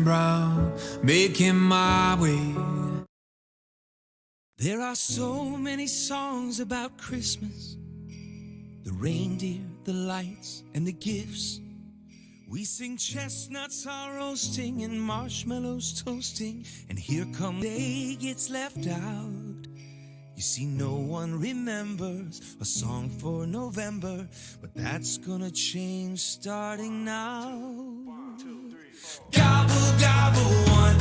brown, making my way. There are so many songs about Christmas, the reindeer, the lights, and the gifts. We sing chestnuts are roasting and marshmallows toasting, and here come day gets left out. You see, no one remembers a song for November, but that's gonna change starting now. 1, 2, 3, 4. Gobble, gobble, one.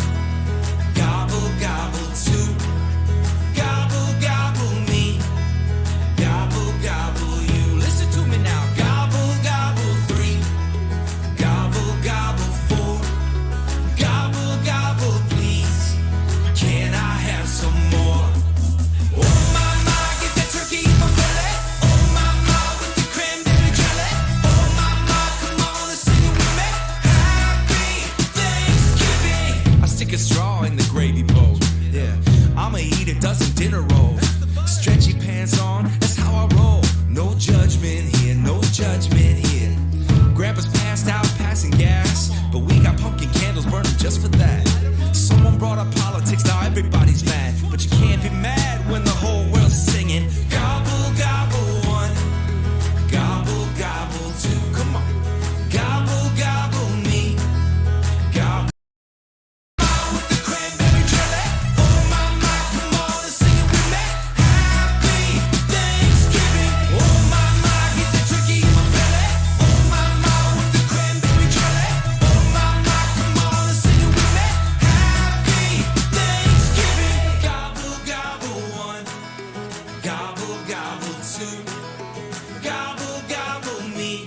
Gobble, gobble, two. Gobble, gobble, me. Gobble, gobble, you. Listen to me now. Gobble, gobble, three. Gobble, gobble, four. Gobble, gobble, please. Can I have some more? Oh, my, my, get that turkey in my belly. Oh, my, my, with the cranberry jelly. Oh, my, my, come on and sing it with me. Happy Thanksgiving. I stick a straw in the gravy bowl. Yeah, I'ma eat a dozen dinner rolls. Stretchy pants on, that's how I roll. No judgment here, no judgment here. Grandpa's passed out, passing gas, but we got pumpkin candles burning just for that. Someone brought up politics, now everybody's mad. But you can't be mad when the whole world's singing. Gobble, gobble, one. Gobble, gobble, two. Come on. Gobble, gobble, me. Gobble. With the cranberry jelly. Oh, my, my, come on and sing it with me. Happy Thanksgiving. Oh, my, my, get the turkey in my belly. Oh, my, my, with the cranberry jelly. Oh, my, my, come on and sing it with me. Happy Thanksgiving. Gobble, gobble, one. Gobble, gobble, two. Gobble, gobble, me.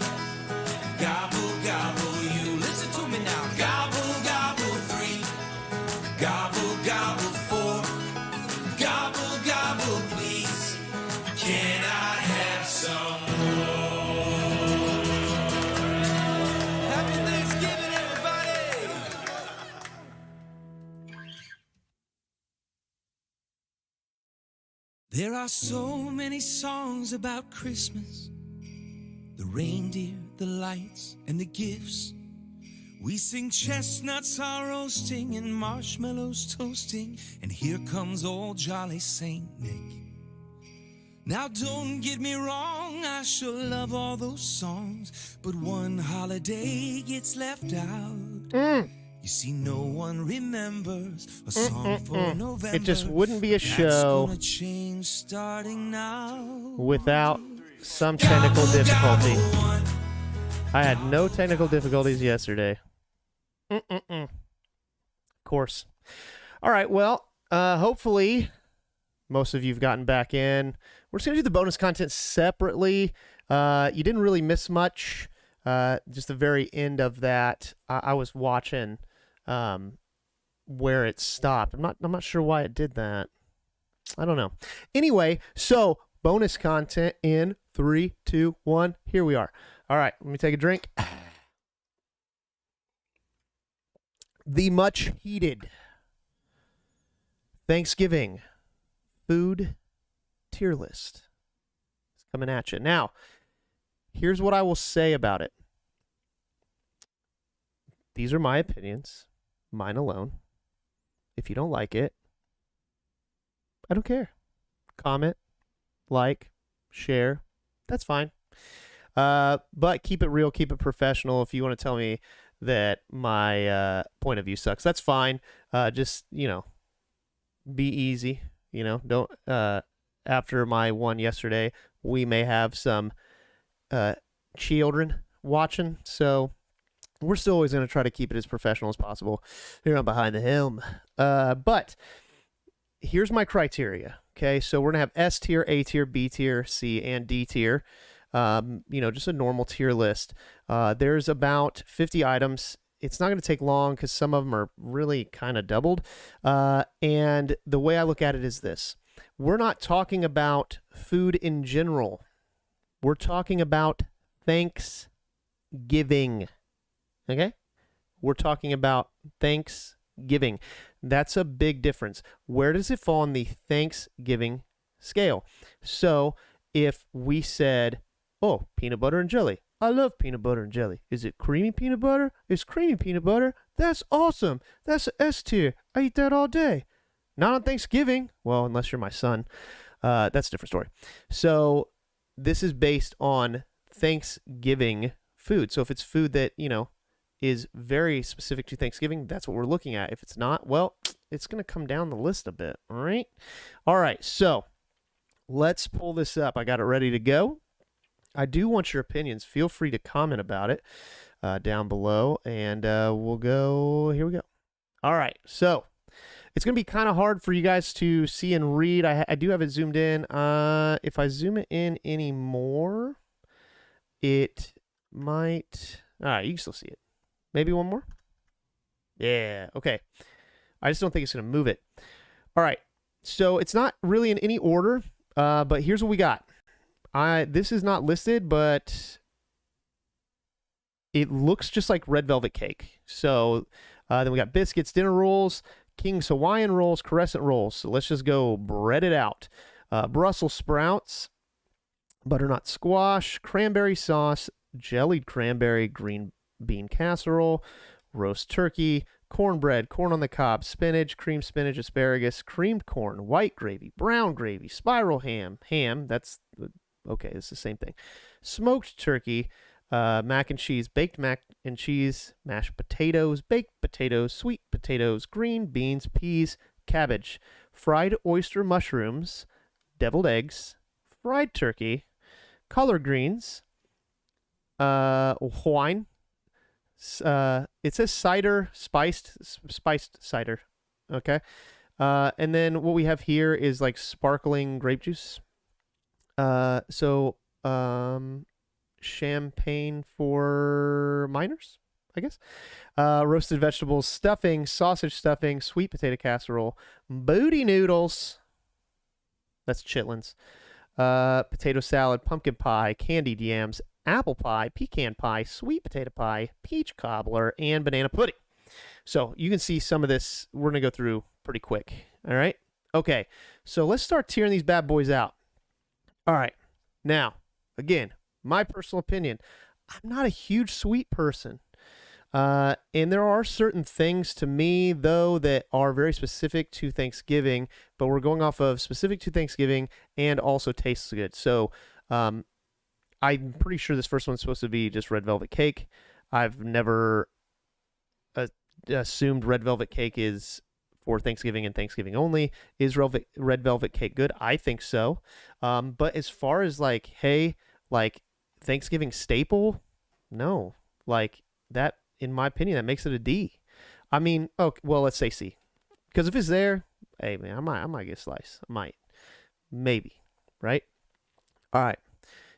Gobble, gobble, you. Listen to me now. Gobble, gobble, three. Gobble, gobble, four. Gobble, gobble, please. Can I have some more? Happy Thanksgiving, everybody! There are so many songs about Christmas, the reindeer, the lights, and the gifts. We sing chestnuts are roasting and marshmallows toasting, and here comes old jolly Saint Nick. Now don't get me wrong, I sure love all those songs, but one holiday gets left out. You see, no one remembers a song for November. It just wouldn't be a That's show gonna change starting now. without some technical difficulty. I had no technical difficulties yesterday. Of course. All right, well, hopefully most of you have gotten back in. We're just going to do the bonus content separately. You didn't really miss much. Just the very end of that, I was watching where it stopped. I'm not sure why it did that. I don't know. Anyway, so bonus content in 3, 2, 1. Here we are. All right, let me take a drink. The much heated Thanksgiving food tier list is coming at you. Now, here's what I will say about it. These are my opinions, mine alone. If you don't like it, I don't care. Comment, like, share, that's fine. But keep it real, keep it professional. If you want to tell me that my point of view sucks, that's fine. Just, be easy. Don't, after my one yesterday, we may have some children watching, so we're still always going to try to keep it as professional as possible here on Behind the Helm. But here's my criteria. Okay, so we're going to have S tier, A tier, B tier, C, and D tier. Just a normal tier list. There's about 50 items. It's not going to take long because some of them are really kind of doubled. And the way I look at it is this. We're not talking about food in general. We're talking about Thanksgiving. Okay? We're talking about Thanksgiving. That's a big difference. Where does it fall on the Thanksgiving scale? So if we said, peanut butter and jelly. I love peanut butter and jelly. Is it creamy peanut butter? Is creamy peanut butter That's awesome. That's S tier. I eat that all day. Not on Thanksgiving. Well, unless you're my son. That's a different story. So this is based on Thanksgiving food. So if it's food that, is very specific to Thanksgiving, that's what we're looking at. If it's not, well, it's going to come down the list a bit. All right. All right. So let's pull this up. I got it ready to go. I do want your opinions. Feel free to comment about it down below, and we'll go. Here we go. All right. So it's going to be kind of hard for you guys to see and read. I do have it zoomed in. If I zoom it in anymore, it might. All right. You can still see it. Maybe one more? Yeah, okay. I just don't think it's going to move it. All right, so it's not really in any order, but here's what we got. This is not listed, but it looks just like red velvet cake. So then we got biscuits, dinner rolls, King's Hawaiian rolls, crescent rolls. So let's just go bread it out. Brussels sprouts, butternut squash, cranberry sauce, jellied cranberry, green bean casserole, roast turkey, cornbread, corn on the cob, spinach, cream spinach, asparagus, creamed corn, white gravy, brown gravy, spiral ham, that's, okay, it's the same thing, smoked turkey, mac and cheese, baked mac and cheese, mashed potatoes, baked potatoes, sweet potatoes, green beans, peas, cabbage, fried oyster mushrooms, deviled eggs, fried turkey, collard greens, wine. It says cider, spiced cider. Okay. And then what we have here is like sparkling grape juice. Champagne for minors, I guess. Roasted vegetables, stuffing, sausage stuffing, sweet potato casserole, booty noodles. That's chitlins. Potato salad, pumpkin pie, candied yams, apple pie, pecan pie, sweet potato pie, peach cobbler, and banana pudding. So you can see some of this. We're going to go through pretty quick. All right. Okay. So let's start tearing these bad boys out. All right. Now, again, my personal opinion, I'm not a huge sweet person. And there are certain things to me, though, that are very specific to Thanksgiving, but we're going off of specific to Thanksgiving and also tastes good. So, I'm pretty sure this first one's supposed to be just red velvet cake. I've never assumed red velvet cake is for Thanksgiving and Thanksgiving only. Is red velvet cake good? I think so. But as far as like, hey, like Thanksgiving staple, no. Like that, in my opinion, that makes it a D. I mean, okay, well, let's say C. Because if it's there, hey man, I might get a slice. I might. Maybe. Right? All right.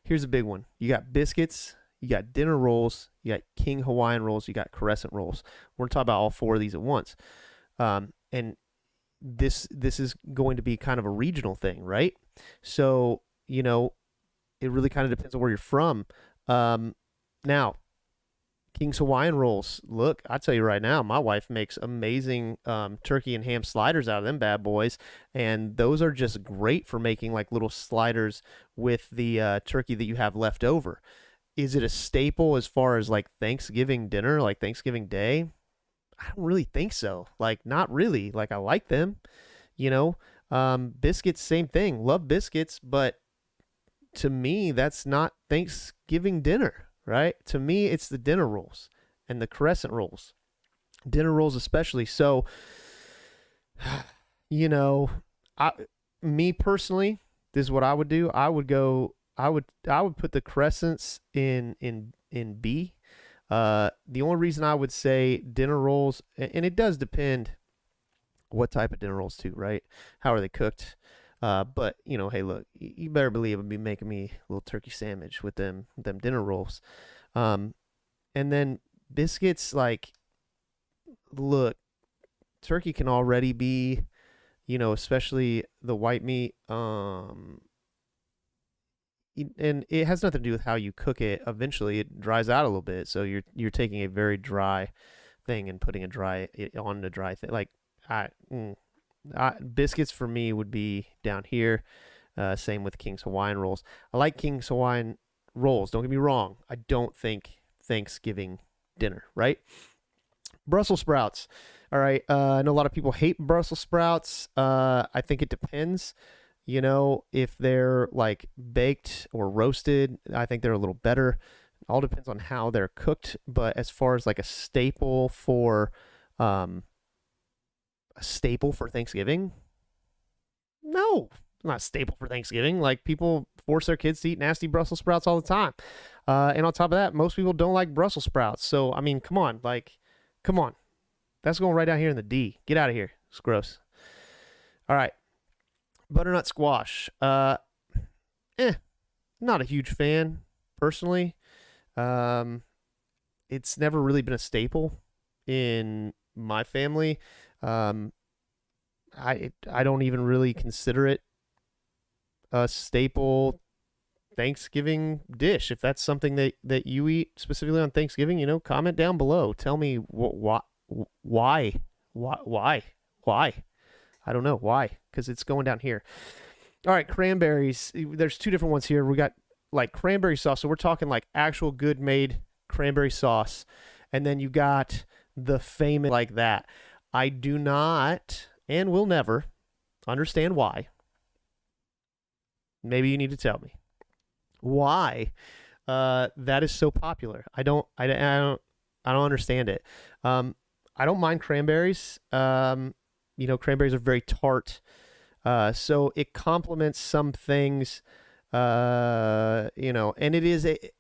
Here's a big one. You got biscuits, you got dinner rolls, you got King Hawaiian rolls, you got crescent rolls. We're going to talk about all four of these at once. And this is going to be kind of a regional thing, right? So, it really kind of depends on where you're from. Now, King's Hawaiian rolls. Look, I tell you right now, my wife makes amazing turkey and ham sliders out of them bad boys, and those are just great for making like little sliders with the turkey that you have left over. Is it a staple as far as like Thanksgiving dinner, like Thanksgiving Day? I don't really think so. Like, not really. Like, I like them, Biscuits, same thing. Love biscuits, but to me, that's not Thanksgiving dinner. Right? To me, it's the dinner rolls and the crescent rolls. Dinner rolls especially. So, me personally, this is what I would do. I would put the crescents in B. The only reason I would say dinner rolls, and it does depend what type of dinner rolls too, right? How are they cooked? But hey, look, you better believe I'll be making me a little turkey sandwich with them dinner rolls. And then biscuits, like, look, turkey can already be, especially the white meat. And it has nothing to do with how you cook it. Eventually it dries out a little bit. So you're taking a very dry thing and putting it on a dry thing. Like, biscuits for me would be down here. Same with King's Hawaiian rolls. I like King's Hawaiian rolls. Don't get me wrong. I don't think Thanksgiving dinner, right? Brussels sprouts. All right. I know a lot of people hate Brussels sprouts. I think it depends. You know, if they're like baked or roasted, I think they're a little better. It all depends on how they're cooked. But as far as like um, a staple for Thanksgiving, no, not a staple for Thanksgiving. Like people force their kids to eat nasty Brussels sprouts all the time. And on top of that, most people don't like Brussels sprouts. So I mean, come on, come on. That's going right down here in the D. Get out of here. It's gross. All right. Butternut squash. Not a huge fan personally. Um, it's never really been a staple in my family. Um, I don't even really consider it a staple Thanksgiving dish. If that's something that you eat specifically on Thanksgiving, comment down below. Tell me why, why. I don't know why, because it's going down here. All right, cranberries. There's two different ones here. We got like cranberry sauce. So we're talking like actual good made cranberry sauce. And then you got the famous like that. I do not and will never understand why. Maybe you need to tell me why that is so popular. I don't understand it. I don't mind cranberries. Cranberries are very tart. So it complements some things, and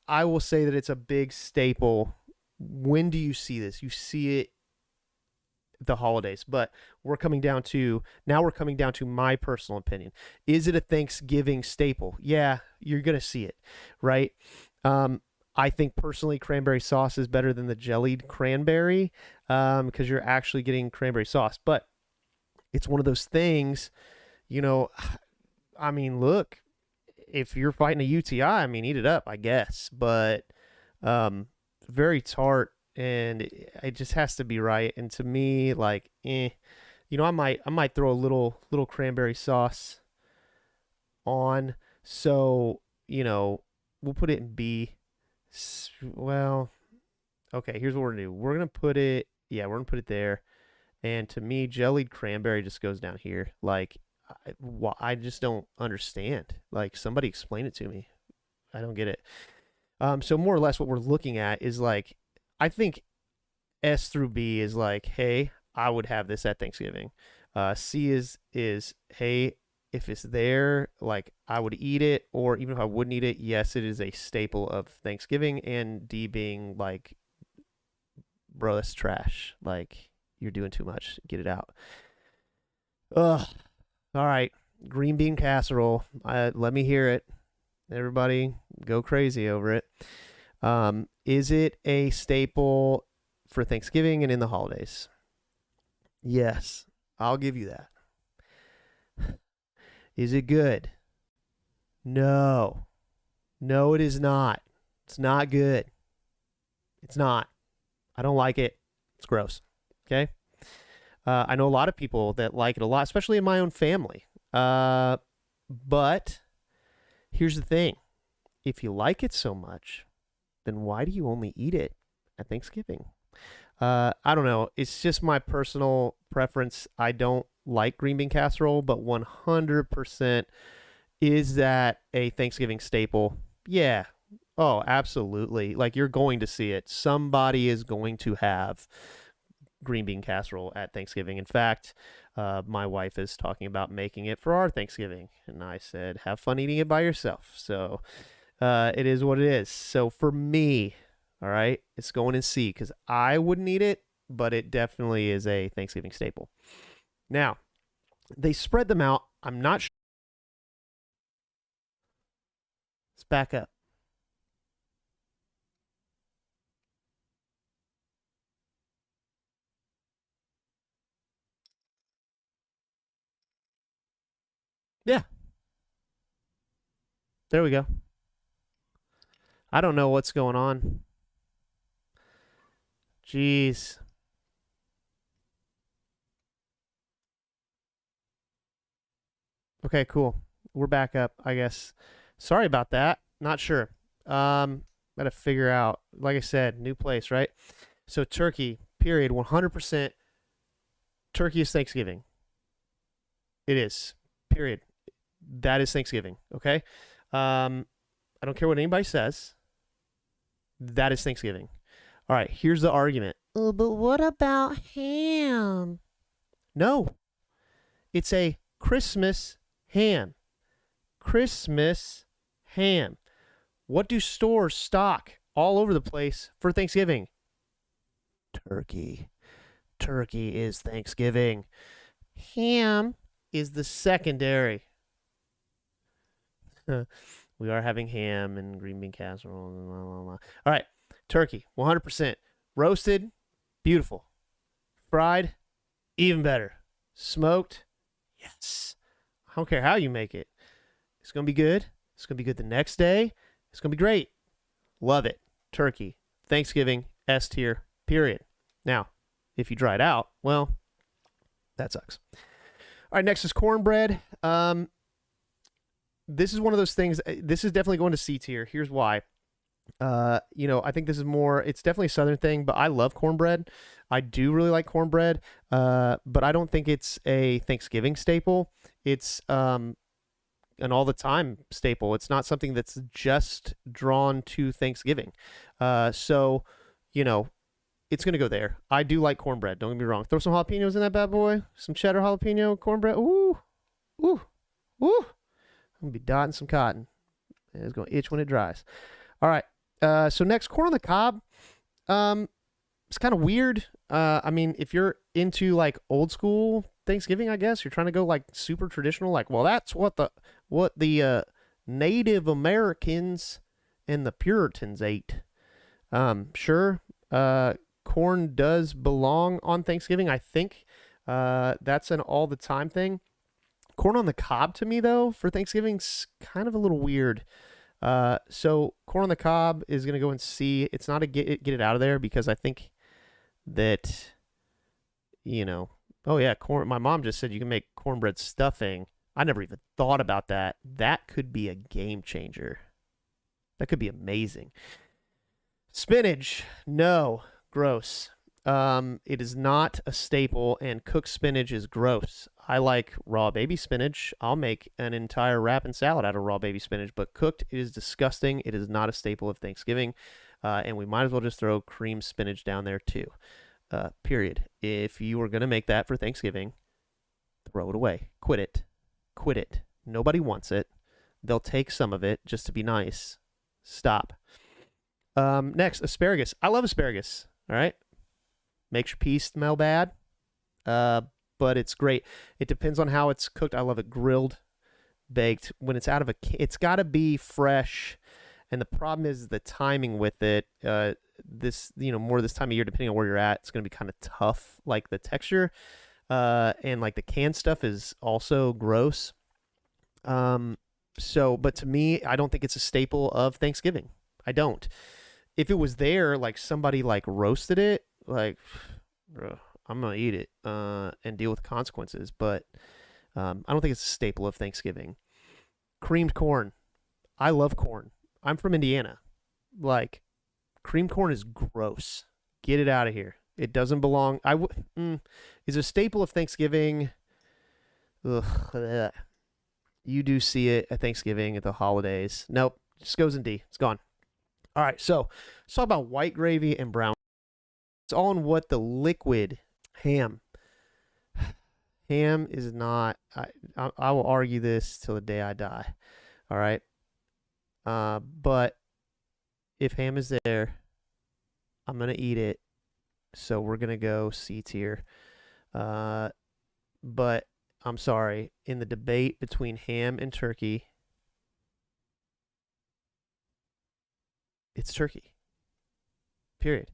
I will say that it's a big staple. When do you see this? You see it the holidays, but we're coming down to my personal opinion. Is it a Thanksgiving staple? Yeah, you're going to see it, right? I think personally cranberry sauce is better than the jellied cranberry, because you're actually getting cranberry sauce, but it's one of those things, I mean, look, if you're fighting a UTI, I mean, eat it up, I guess, but very tart, and it just has to be right. And to me, like, I might throw a little cranberry sauce on. So, we'll put it in B. Well, okay, here's what we're gonna do. We're gonna put it there. And to me, jellied cranberry just goes down here. Like, I just don't understand. Like, somebody explain it to me. I don't get it. So more or less what we're looking at is like, I think S through B is like, hey, I would have this at Thanksgiving. C is hey, if it's there, like I would eat it, or even if I wouldn't eat it, yes, it is a staple of Thanksgiving. And D being like, bro, that's trash. Like, you're doing too much. Get it out. Ugh. All right. Green bean casserole. Let me hear it. Everybody go crazy over it. Is it a staple for Thanksgiving and in the holidays? Yes, I'll give you that. Is it good? No. No, it is not. It's not good. It's not. I don't like it. It's gross. Okay? I know a lot of people that like it a lot, especially in my own family. But here's the thing. If you like it so much, then why do you only eat it at Thanksgiving? I don't know. It's just my personal preference. I don't like green bean casserole, but 100% is that a Thanksgiving staple? Yeah. Oh, absolutely. Like, you're going to see it. Somebody is going to have green bean casserole at Thanksgiving. In fact, my wife is talking about making it for our Thanksgiving, and I said, have fun eating it by yourself. So it is what it is. So for me, all right, it's going in C because I wouldn't eat it, but it definitely is a Thanksgiving staple. Now, they spread them out. I'm not sure. Let's back up. Yeah. There we go. I don't know what's going on. Jeez. Okay, cool. We're back up, I guess. Sorry about that. Not sure. Gotta figure out. Like I said, new place, right? So turkey. period, 100%, turkey is Thanksgiving. It is, period. That is Thanksgiving, okay? I don't care what anybody says. That is Thanksgiving. All right, here's the argument. Oh, but what about ham? No, it's a Christmas ham. Christmas ham. What do stores stock all over the place for Thanksgiving? Turkey. Turkey is Thanksgiving. Ham is the secondary. We are having ham and green bean casserole. Blah, blah, blah. All right, turkey, 100%. Roasted, beautiful. Fried, even better. Smoked, yes. I don't care how you make it. It's going to be good. It's going to be good the next day. It's going to be great. Love it. Turkey, Thanksgiving, S tier, period. Now, if you dry it out, well, that sucks. All right, next is cornbread. This is one of those things. This is definitely going to C tier. Here's why. I think this is more, it's definitely a Southern thing, but I love cornbread. I do really like cornbread, but I don't think it's a Thanksgiving staple. It's an all the time staple. It's not something that's just drawn to Thanksgiving. So, it's going to go there. I do like cornbread. Don't get me wrong. Throw some jalapenos in that bad boy. Some cheddar jalapeno cornbread. Ooh, ooh, ooh. I'm going to be dotting some cotton. And it's going to itch when it dries. All right. So next, corn on the cob. It's kind of weird. If you're into like old school Thanksgiving, I guess you're trying to go like super traditional. Like, well, that's what the Native Americans and the Puritans ate. Sure. Corn does belong on Thanksgiving. I think that's an all the time thing. Corn on the cob to me, though, for Thanksgiving's kind of a little weird. So corn on the cob is going to go and C. It's not a get it out of there because I think that, oh yeah, corn. My mom just said you can make cornbread stuffing. I never even thought about that. That could be a game changer. That could be amazing. Spinach, no, gross. It is not a staple, and cooked spinach is gross. I like raw baby spinach. I'll make an entire wrap and salad out of raw baby spinach, but cooked, it is disgusting. It is not a staple of Thanksgiving, and we might as well just throw cream spinach down there too. Period. If you are going to make that for Thanksgiving, throw it away. Quit it. Quit it. Nobody wants it. They'll take some of it just to be nice. Stop. Next, asparagus. I love asparagus. All right. Makes your peas smell bad, but it's great. It depends on how it's cooked. I love it grilled, baked. When it's out of it's got to be fresh, and the problem is the timing with it. More this time of year, depending on where you're at, it's going to be kind of tough, like the texture, and like the canned stuff is also gross. But to me, I don't think it's a staple of Thanksgiving. I don't. If it was there, like somebody like roasted it, like, bro, I'm gonna eat it and deal with the consequences. But I don't think it's a staple of Thanksgiving. Creamed corn, I love corn. I'm from Indiana. Like, creamed corn is gross. Get it out of here. It doesn't belong. Is a staple of Thanksgiving. Ugh. You do see it at Thanksgiving, at the holidays. Nope, just goes in D. It's gone. All right, so let's talk about white gravy and brown. It's all in what the liquid ham. Ham is not. I will argue this till the day I die. All right. But if ham is there, I'm gonna eat it. So we're gonna go C tier. But I'm sorry. In the debate between ham and turkey, it's turkey. Period.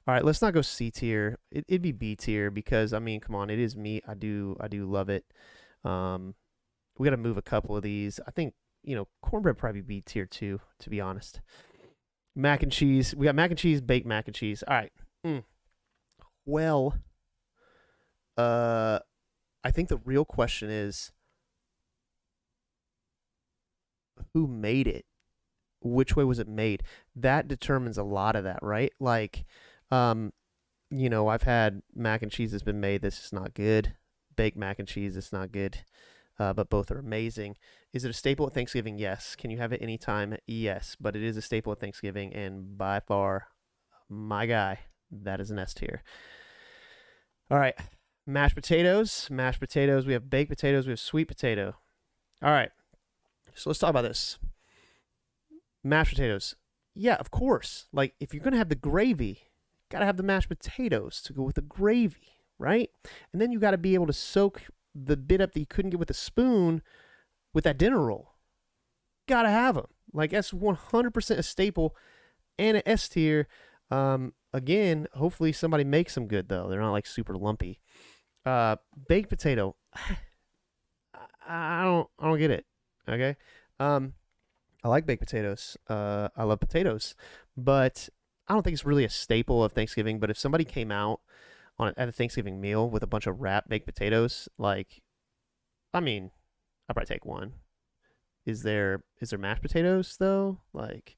All right, let's not go C tier. It'd be B tier because, I mean, come on, it is meat. I do love it. We got to move a couple of these. I think, cornbread probably B tier too, to be honest. Mac and cheese. We got mac and cheese, baked mac and cheese. All right. Well, I think the real question is, who made it? Which way was it made? That determines a lot of that, right? Like, you know, I've had mac and cheese that's been made that's just not good. Baked mac and cheese that's not good. But both are amazing. Is it a staple at Thanksgiving? Yes. Can you have it anytime? Yes. But it is a staple at Thanksgiving, and by far, my guy, that is an S tier. All right. Mashed potatoes. Mashed potatoes. We have baked potatoes. We have sweet potato. All right. So let's talk about this. Mashed potatoes. Yeah, of course. Like, if you're going to have the gravy, got to have the mashed potatoes to go with the gravy, right? And then you got to be able to soak the bit up that you couldn't get with a spoon with that dinner roll. Got to have them. Like, that's 100% a staple and an S tier. Again, hopefully somebody makes them good, though. They're not, like, super lumpy. Baked potato. I don't get it. Okay. I like baked potatoes. I love potatoes, but I don't think it's really a staple of Thanksgiving. But if somebody came out at a Thanksgiving meal with a bunch of wrapped baked potatoes, like, I mean, I'll probably take one. Is there mashed potatoes though? Like,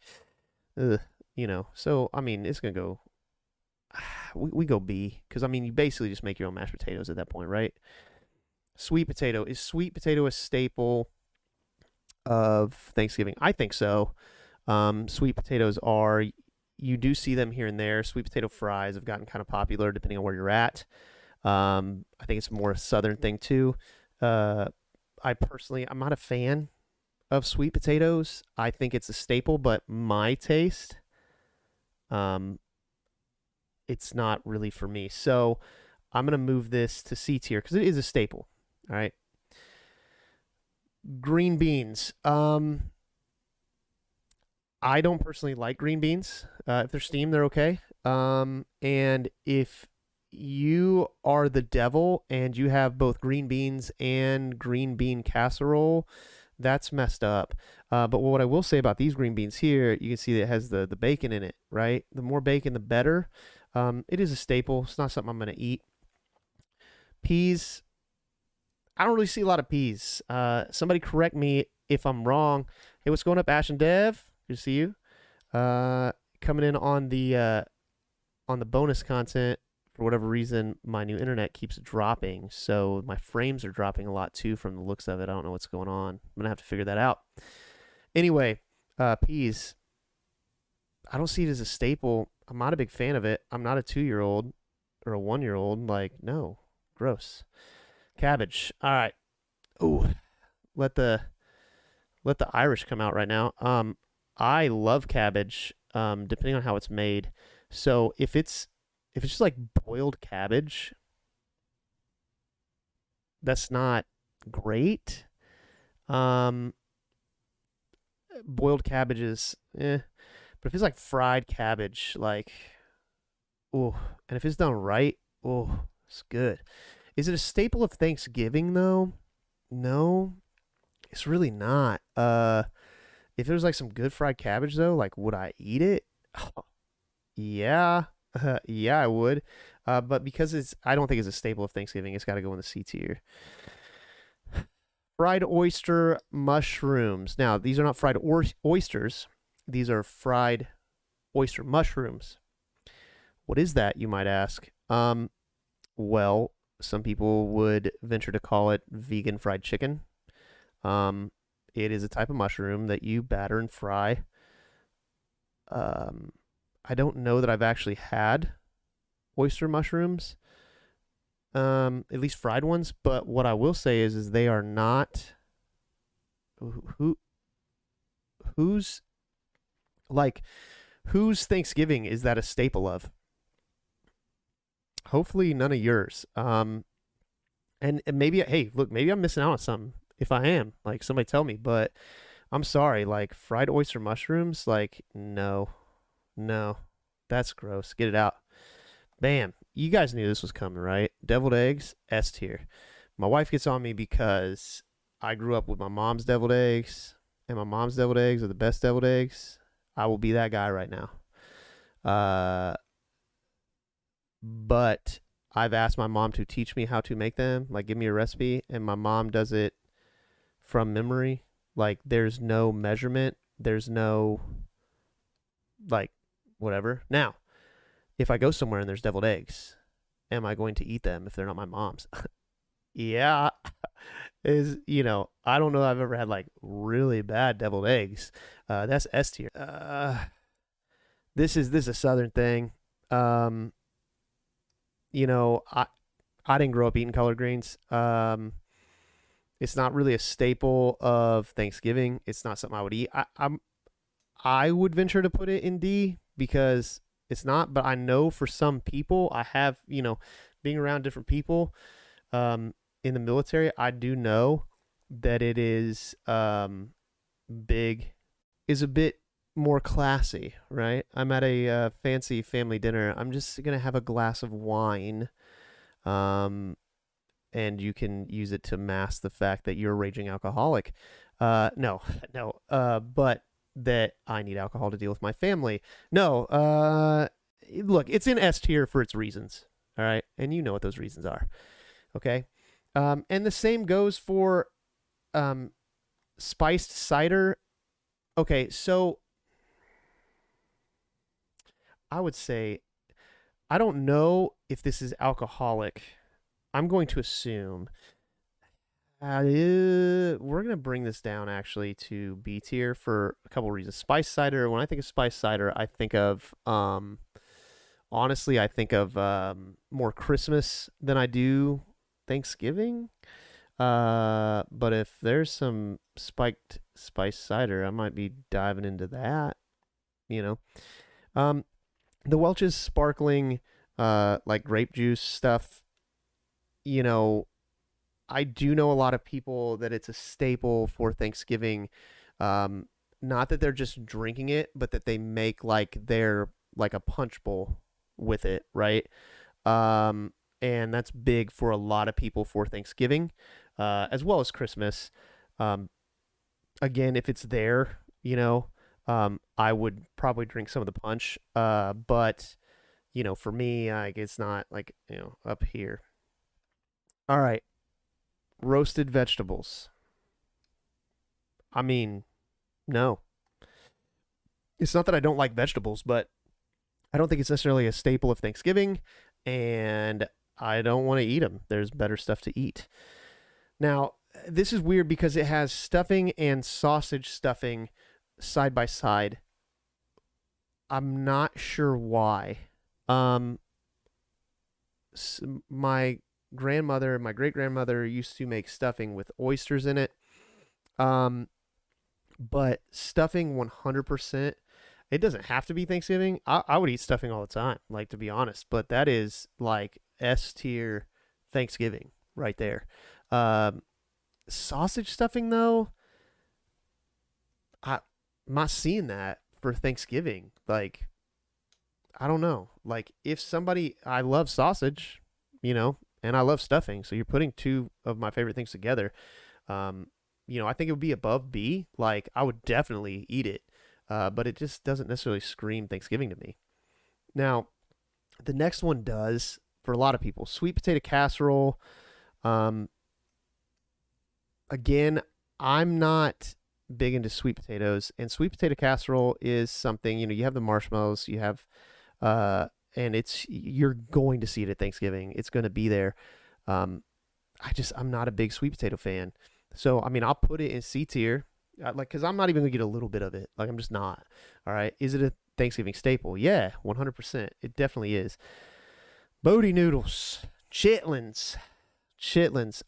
you know. So I mean, it's gonna go. We go B, because I mean, you basically just make your own mashed potatoes at that point, right? Sweet potato. Is sweet potato a staple of Thanksgiving? I think so. Sweet potatoes are, you do see them here and there. Sweet potato fries have gotten kind of popular depending on where you're at. I think it's more a southern thing too. I'm not a fan of sweet potatoes. I think it's a staple, but my taste, it's not really for me. So I'm gonna move this to C tier because it is a staple. All right. Green beans. I don't personally like green beans. If they're steamed, they're okay. And if you are the devil and you have both green beans and green bean casserole, that's messed up. But what I will say about these green beans here, you can see that it has the bacon in it, right? The more bacon, the better. It is a staple. It's not something I'm going to eat. Peas. I don't really see a lot of peas. Somebody correct me if I'm wrong. Hey, what's going up, Ash and Dev? Good to see you. Coming in on the bonus content. For whatever reason, my new internet keeps dropping, so my frames are dropping a lot too from the looks of it. I don't know what's going on. I'm gonna have to figure that out. Anyway, peas. I don't see it as a staple. I'm not a big fan of it. I'm not a 2-year-old or a 1-year-old. Like, no, gross. Cabbage. All right. Ooh, let the Irish come out right now. I love cabbage. Depending on how it's made. So if it's just like boiled cabbage, that's not great. Boiled cabbage is but if it's like fried cabbage, like, oh, and if it's done right, oh, it's good. Is it a staple of Thanksgiving though? No, it's really not. If there was like some good fried cabbage though, like, would I eat it? Oh, yeah. Yeah, I would. But because I don't think it's a staple of Thanksgiving, it's got to go in the C tier. Fried oyster mushrooms. Now, these are not fried oysters. These are fried oyster mushrooms. What is that, you might ask? Well, some people would venture to call it vegan fried chicken. It is a type of mushroom that you batter and fry. I don't know that I've actually had oyster mushrooms, at least fried ones. But what I will say is they are not. Whose Thanksgiving is that a staple of? Hopefully none of yours. And maybe, hey, look, maybe I'm missing out on something. If I am, like, somebody tell me. But I'm sorry, like, fried oyster mushrooms, like, no, that's gross. Get it out. Bam. You guys knew this was coming, right? Deviled eggs, S tier. My wife gets on me because I grew up with my mom's deviled eggs, and my mom's deviled eggs are the best deviled eggs. I will be that guy right now. But I've asked my mom to teach me how to make them, like, give me a recipe, and my mom does it from memory. Like, there's no measurement. There's no, like, whatever. Now, if I go somewhere and there's deviled eggs, am I going to eat them if they're not my mom's? Yeah. I don't know if I've ever had like really bad deviled eggs. That's S tier. This is a southern thing. Um, I didn't grow up eating collard greens. It's not really a staple of Thanksgiving. It's not something I would eat. I would venture to put it in D because it's not, but I know for some people, I have, being around different people in the military, I do know that it is is a bit more classy, right? I'm at a fancy family dinner. I'm just going to have a glass of wine. And you can use it to mask the fact that you're a raging alcoholic. No, no, but that I need alcohol to deal with my family. No, look, it's in S tier for its reasons. All right. And you know what those reasons are. Okay. And the same goes for spiced cider. Okay. So I would say, I don't know if this is alcoholic. I'm going to assume we're going to bring this down actually to B tier for a couple reasons. Spice cider, when I think of spice cider, I think of, honestly, I think of more Christmas than I do Thanksgiving. But if there's some spiked spice cider, I might be diving into that, you know. The Welch's sparkling, like grape juice stuff, I do know a lot of people that it's a staple for Thanksgiving. Not that they're just drinking it, but that they make like like a punch bowl with it, right? And that's big for a lot of people for Thanksgiving, as well as Christmas. Again, if it's there, I would probably drink some of the punch. But for me, like it's not like up here. All right. Roasted vegetables. I mean, no. It's not that I don't like vegetables, but I don't think it's necessarily a staple of Thanksgiving, and I don't want to eat them. There's better stuff to eat. Now, this is weird because it has stuffing and sausage stuffing side by side. I'm not sure why. My grandmother, my great grandmother used to make stuffing with oysters in it. But stuffing 100%, it doesn't have to be Thanksgiving. I would eat stuffing all the time, like to be honest, but that is like S tier Thanksgiving right there. Sausage stuffing though, I'm not seeing that for Thanksgiving. Like, I don't know. Like I love sausage, and I love stuffing. So you're putting two of my favorite things together. I think it would be above B. Like I would definitely eat it, but it just doesn't necessarily scream Thanksgiving to me. Now, the next one does for a lot of people. Sweet potato casserole. Again, I'm not big into sweet potatoes, and sweet potato casserole is something, you have the marshmallows, you have, and you're going to see it at Thanksgiving. It's going to be there. I'm not a big sweet potato fan. So, I mean, I'll put it in C tier, because I'm not even going to get a little bit of it. Like, I'm just not. All right. Is it a Thanksgiving staple? Yeah, 100%. It definitely is. Bodie noodles. Chitlins. Chitlins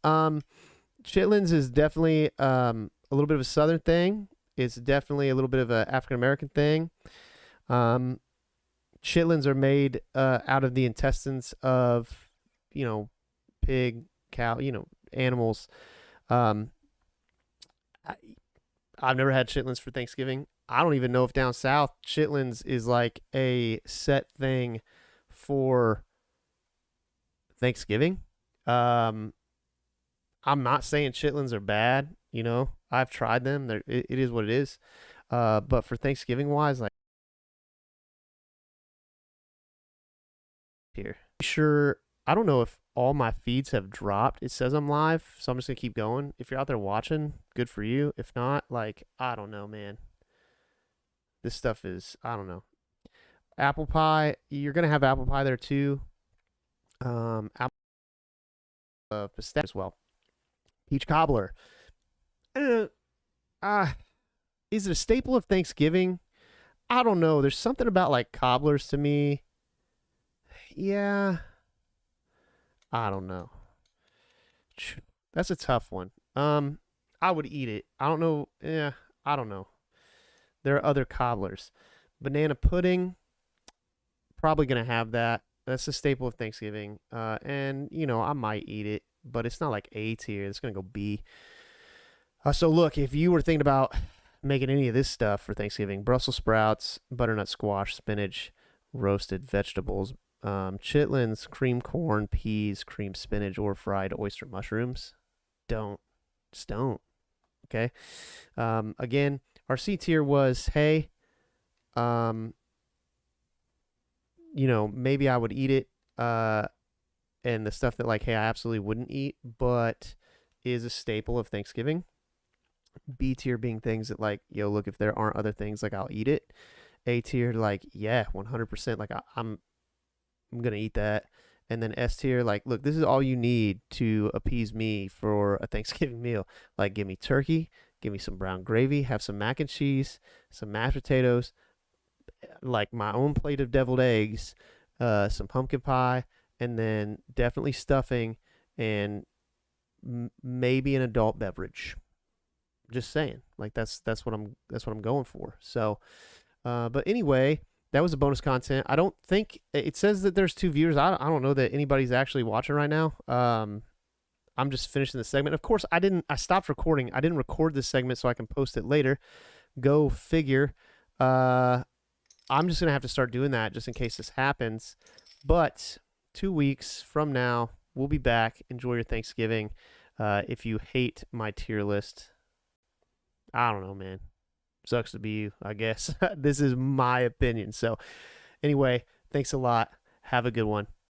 is definitely a little bit of a Southern thing. It's definitely a little bit of an African American thing. Chitlins are made out of the intestines of, pig, cow, animals. I've never had chitlins for Thanksgiving. I don't even know if down south chitlins is like a set thing for Thanksgiving. I'm not saying chitlins are bad. I've tried them. It is what it is. But for Thanksgiving wise, like here, sure. I don't know if all my feeds have dropped. It says I'm live, so I'm just gonna keep going. If you're out there watching, good for you. If not, like, I don't know, man. This stuff is, I don't know. Apple pie, you're gonna have apple pie there too. Apple pistachio as well. Peach cobbler. Uh, uh, is it a staple of Thanksgiving? I don't know. There's something about like cobblers to me. Yeah, I don't know. That's a tough one. I would eat it. I don't know. Yeah, I don't know. There are other cobblers. Banana pudding, probably gonna have that. That's a staple of Thanksgiving. And you know, I might eat it, but it's not like A tier. It's gonna go B. So look, if you were thinking about making any of this stuff for Thanksgiving, Brussels sprouts, butternut squash, spinach, roasted vegetables, chitlins, cream corn, peas, cream spinach, or fried oyster mushrooms, don't. Just don't. Okay. Again, our C tier was, hey, you know, maybe I would eat it. And the stuff that like, hey, I absolutely wouldn't eat, but is a staple of Thanksgiving. B tier being things that like, yo, look, if there aren't other things, like I'll eat it. A tier, like, yeah, 100%. Like I'm gonna eat that. And then S tier, like, look, this is all you need to appease me for a Thanksgiving meal. Like, give me turkey, give me some brown gravy, have some mac and cheese, some mashed potatoes, like my own plate of deviled eggs, some pumpkin pie, and then definitely stuffing and maybe an adult beverage. Just saying, like that's what I'm going for. So, but anyway, that was a bonus content. I don't think it says that there's 2 viewers. I don't know that anybody's actually watching right now. I'm just finishing the segment. Of course, I stopped recording. I didn't record this segment so I can post it later. Go figure. I'm just gonna have to start doing that just in case this happens. But 2 weeks from now, we'll be back. Enjoy your Thanksgiving. If you hate my tier list, I don't know, man. Sucks to be you, I guess. This is my opinion. So, anyway, thanks a lot. Have a good one.